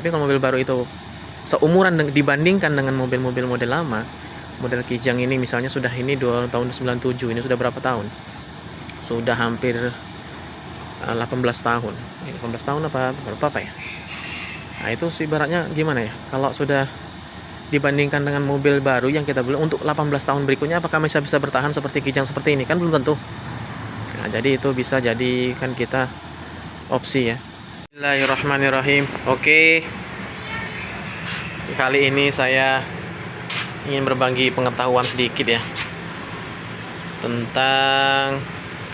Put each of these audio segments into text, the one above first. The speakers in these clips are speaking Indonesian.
Tapi kalau mobil baru itu seumuran dibandingkan dengan mobil-mobil model lama, model Kijang ini misalnya sudah ini tahun 97, ini sudah berapa tahun? Sudah hampir 18 tahun. 18 tahun apa berapa ya? Nah, itu sih ibaratnya gimana ya? Kalau sudah dibandingkan dengan mobil baru yang kita beli untuk 18 tahun berikutnya, apakah bisa bertahan seperti Kijang seperti ini? Kan belum tentu. Nah, jadi itu bisa jadi kan kita opsi ya. Bismillahirrahmanirrahim. Oke. Kali ini saya ingin berbagi pengetahuan sedikit ya tentang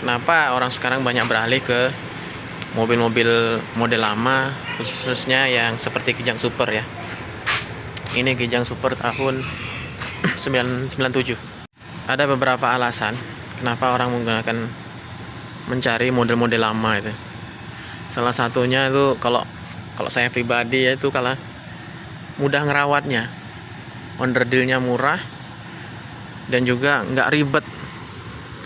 kenapa orang sekarang banyak beralih ke mobil-mobil model lama, khususnya yang seperti Kijang Super ya. Ini Kijang Super tahun 97. Ada beberapa alasan kenapa orang mencari model-model lama itu. Salah satunya itu kalau saya pribadi yaitu kalau mudah ngerawatnya, onderdilnya murah, dan juga nggak ribet.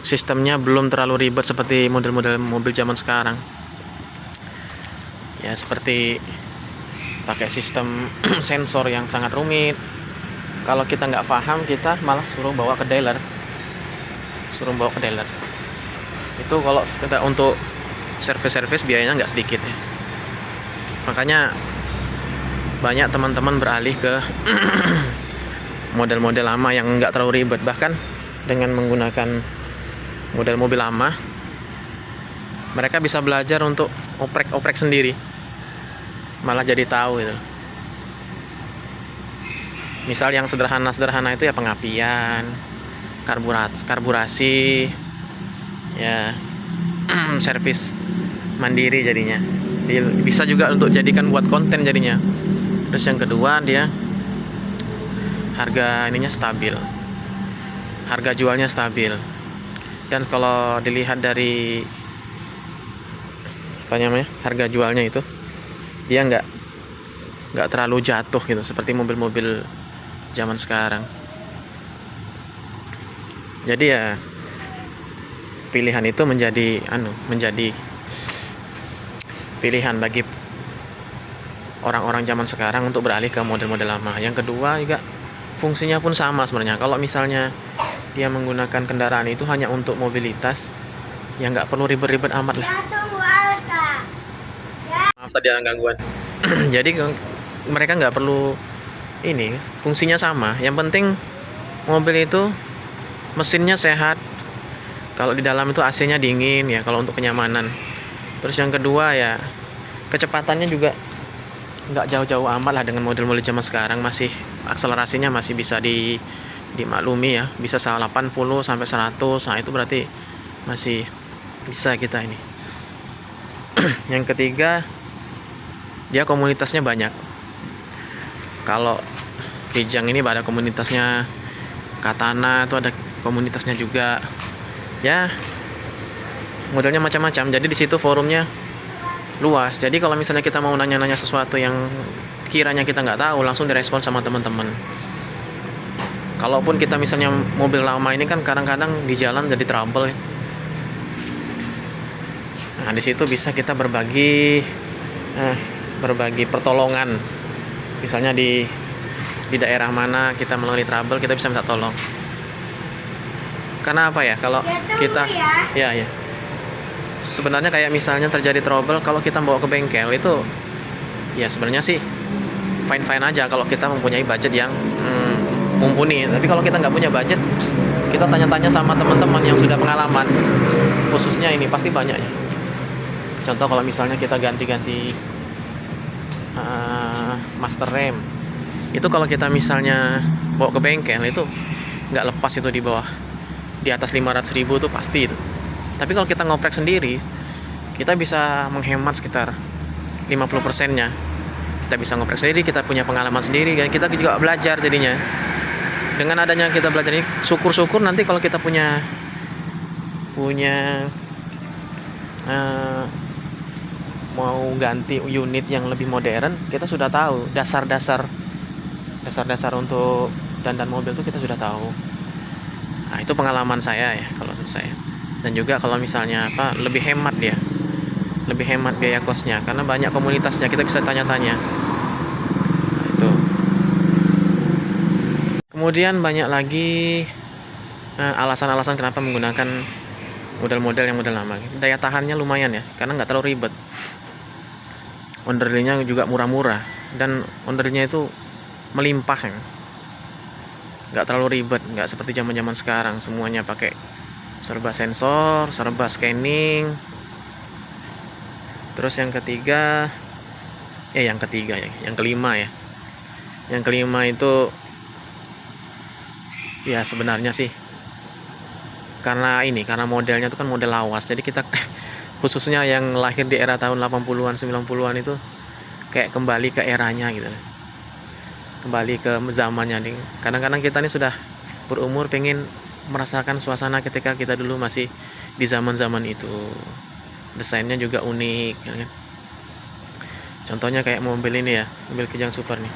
Sistemnya belum terlalu ribet seperti model-model mobil zaman sekarang. Ya seperti pakai sistem sensor yang sangat rumit. Kalau kita nggak paham, kita malah suruh bawa ke dealer. Itu kalau sekedar untuk servis biayanya nggak sedikit ya. Makanya banyak teman-teman beralih ke model-model lama yang nggak terlalu ribet. Bahkan dengan menggunakan model mobil lama, mereka bisa belajar untuk oprek sendiri, malah jadi tahu itu. Misal yang sederhana itu ya pengapian, karburasi ya, servis mandiri jadinya. Bisa juga untuk jadikan buat konten jadinya. Terus yang kedua, dia harga jualnya stabil. Dan kalau dilihat dari harga jualnya itu, dia nggak terlalu jatuh gitu seperti mobil-mobil zaman sekarang. Jadi ya pilihan itu menjadi pilihan bagi orang-orang zaman sekarang untuk beralih ke model-model lama. Yang kedua juga fungsinya pun sama sebenarnya. Kalau misalnya dia menggunakan kendaraan itu hanya untuk mobilitas, ya nggak perlu ribet-ribet amat lah. Maaf tadi ada gangguan. Jadi mereka nggak perlu ini, fungsinya sama. Yang penting mobil itu mesinnya sehat. Kalau di dalam itu AC-nya dingin ya, kalau untuk kenyamanan. Terus yang kedua ya kecepatannya juga nggak jauh-jauh amat lah dengan model-model zaman sekarang. Masih akselerasinya masih bisa dimaklumi ya, bisa 80 sampai 100. Nah itu berarti masih bisa kita ini. Yang ketiga, dia komunitasnya banyak. Kalau Kijang ini ada komunitasnya, Katana itu ada komunitasnya juga ya, modelnya macam-macam. Jadi di situ forumnya luas. Jadi kalau misalnya kita mau nanya-nanya sesuatu yang kiranya kita nggak tahu, langsung direspon sama teman-teman. Kalaupun kita misalnya mobil lama ini kan kadang-kadang di jalan jadi trouble. Nah, di situ bisa kita berbagi pertolongan. Misalnya di daerah mana kita melalui trouble, kita bisa minta tolong. Karena apa ya? Kalau kita ya sebenarnya kayak misalnya terjadi trouble, kalau kita bawa ke bengkel itu ya sebenarnya sih fine-fine aja kalau kita mempunyai budget yang mumpuni. Tapi kalau kita nggak punya budget, kita tanya-tanya sama teman-teman yang sudah pengalaman, khususnya ini pasti banyak ya. Contoh kalau misalnya kita ganti-ganti master rem, itu kalau kita misalnya bawa ke bengkel itu nggak lepas itu di atas 500.000 itu pasti itu. Tapi kalau kita ngoprek sendiri, kita bisa menghemat sekitar 50%-nya. Kita bisa ngoprek sendiri, kita punya pengalaman sendiri, dan kita juga belajar jadinya. Dengan adanya kita belajar ini, syukur-syukur nanti kalau kita punya mau ganti unit yang lebih modern, kita sudah tahu dasar-dasar untuk dandan mobil itu kita sudah tahu. Nah, itu pengalaman saya ya kalau saya. Dan juga kalau misalnya lebih hemat biaya kosnya, karena banyak komunitasnya, kita bisa tanya-tanya. Kemudian banyak lagi alasan-alasan kenapa menggunakan model-model yang model lama. Daya tahannya lumayan ya, karena nggak terlalu ribet. Onderdilnya juga murah-murah, dan onderdilnya itu melimpah ya. Nggak terlalu ribet, nggak seperti zaman-zaman sekarang semuanya pakai serba sensor, serba scanning. Terus yang kelima ya. Yang kelima itu ya sebenarnya sih karena modelnya itu kan model lawas. Jadi kita khususnya yang lahir di era tahun 80-an 90-an itu kayak kembali ke eranya gitu. Kembali ke zamannya nih. Kadang-kadang kita nih sudah berumur pengen merasakan suasana ketika kita dulu masih di zaman-zaman itu. Desainnya juga unik ya kan? Contohnya kayak mobil ini ya, mobil Kijang Super nih.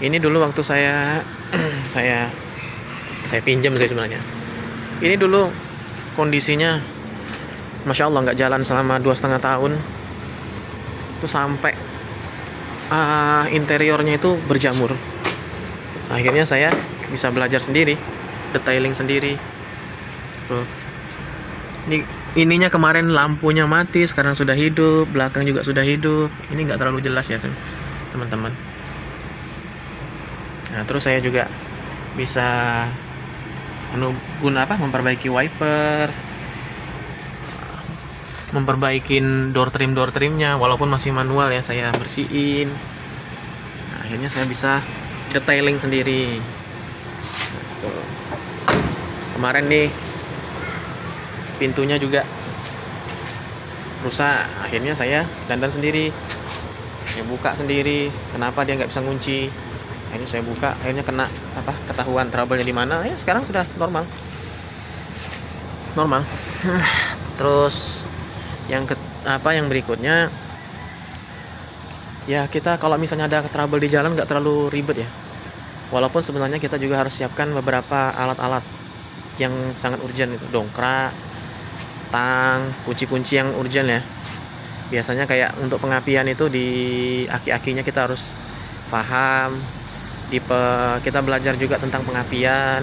Ini dulu waktu saya saya pinjam sih sebenarnya. Ini dulu kondisinya Masya Allah nggak jalan selama 2,5 tahun. Itu sampai interiornya itu berjamur. Akhirnya saya bisa belajar sendiri, detailing sendiri. Tuh. Ininya kemarin lampunya mati, sekarang sudah hidup, belakang juga sudah hidup. Ini nggak terlalu jelas ya teman-teman. Nah, terus saya juga bisa memperbaiki wiper, memperbaikin door trimnya, walaupun masih manual ya, saya bersihin. Nah, akhirnya saya bisa detailing sendiri. Tuh. Kemarin nih pintunya juga rusak, akhirnya saya dandan sendiri, saya buka sendiri. Kenapa dia nggak bisa ngunci? Akhirnya saya buka, akhirnya ketahuan trouble-nya di mana. Ya sekarang sudah normal. Terus yang berikutnya ya, kita kalau misalnya ada trouble di jalan nggak terlalu ribet ya. Walaupun sebenarnya kita juga harus siapkan beberapa alat-alat yang sangat urgent, itu dongkrak, tang, kunci-kunci yang urgent ya. Biasanya kayak untuk pengapian itu di aki-akinya kita harus paham. Kita belajar juga tentang pengapian,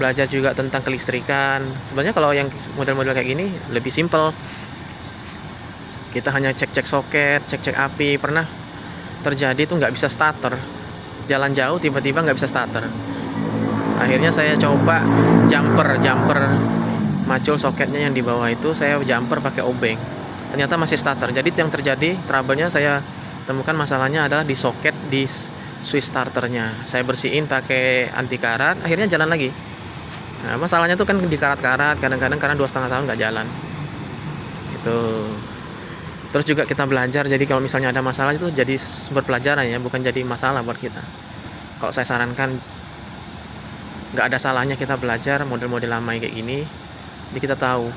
belajar juga tentang kelistrikan. Sebenarnya kalau yang model-model kayak gini lebih simpel. Kita hanya cek-cek soket, cek-cek api. Pernah terjadi tuh nggak bisa starter, jalan jauh tiba-tiba nggak bisa starter. Akhirnya saya coba jumper macul soketnya yang di bawah itu, saya jumper pakai obeng, ternyata masih starter. Jadi yang terjadi trouble-nya saya temukan masalahnya adalah di soket di switch starternya. Saya bersihin pakai anti karat, akhirnya jalan lagi. Nah, masalahnya tuh kan di karat-karat, kadang-kadang karena 2,5 tahun nggak jalan itu. Terus juga kita belajar, jadi kalau misalnya ada masalah itu jadi sumber pelajaran ya, bukan jadi masalah buat kita. Kalau saya sarankan, nggak ada salahnya kita belajar model-model lama kayak gini. Jadi kita tahu,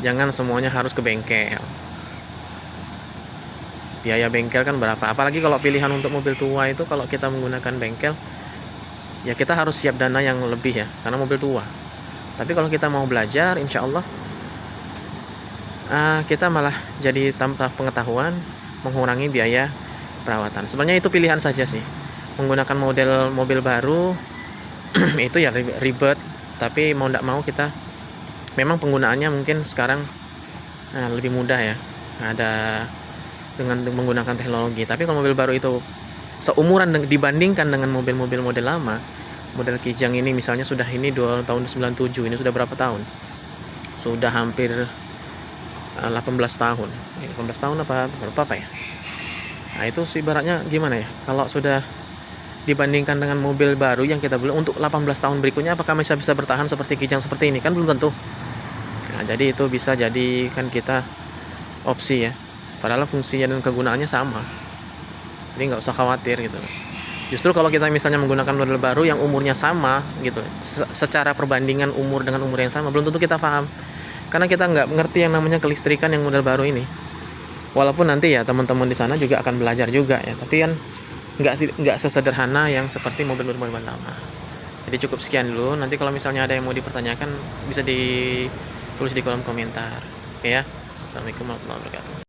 jangan semuanya harus ke bengkel. Biaya bengkel kan berapa? Apalagi kalau pilihan untuk mobil tua itu, kalau kita menggunakan bengkel, ya kita harus siap dana yang lebih ya, karena mobil tua. Tapi kalau kita mau belajar, insya Allah kita malah jadi tambah pengetahuan, mengurangi biaya perawatan. Sebenarnya itu pilihan saja sih. Menggunakan model mobil baru itu ya ribet, tapi mau tidak mau kita memang penggunaannya mungkin sekarang lebih mudah ya, ada dengan menggunakan teknologi. Tapi kalau mobil baru itu seumuran dibandingkan dengan mobil-mobil model lama, model Kijang ini misalnya sudah tahun 97, ini sudah berapa tahun? Sudah hampir 18 tahun. 18 tahun apa ya? Nah, itu sih ibaratnya gimana ya? Kalau sudah dibandingkan dengan mobil baru yang kita beli untuk 18 tahun berikutnya, apakah bisa bertahan seperti Kijang seperti ini? Kan belum tentu. Nah, jadi itu bisa jadikan kita opsi ya. Padahal fungsinya dan kegunaannya sama. Jadi nggak usah khawatir gitu. Justru kalau kita misalnya menggunakan model baru yang umurnya sama gitu, secara perbandingan umur dengan umur yang sama, belum tentu kita paham. Karena kita nggak mengerti yang namanya kelistrikan yang model baru ini. Walaupun nanti ya teman-teman di sana juga akan belajar juga ya, tapi kan nggak sesederhana yang seperti mobil-mobil lama. Jadi cukup sekian dulu. Nanti kalau misalnya ada yang mau dipertanyakan bisa ditulis di kolom komentar. Oke ya. Assalamualaikum warahmatullahi wabarakatuh.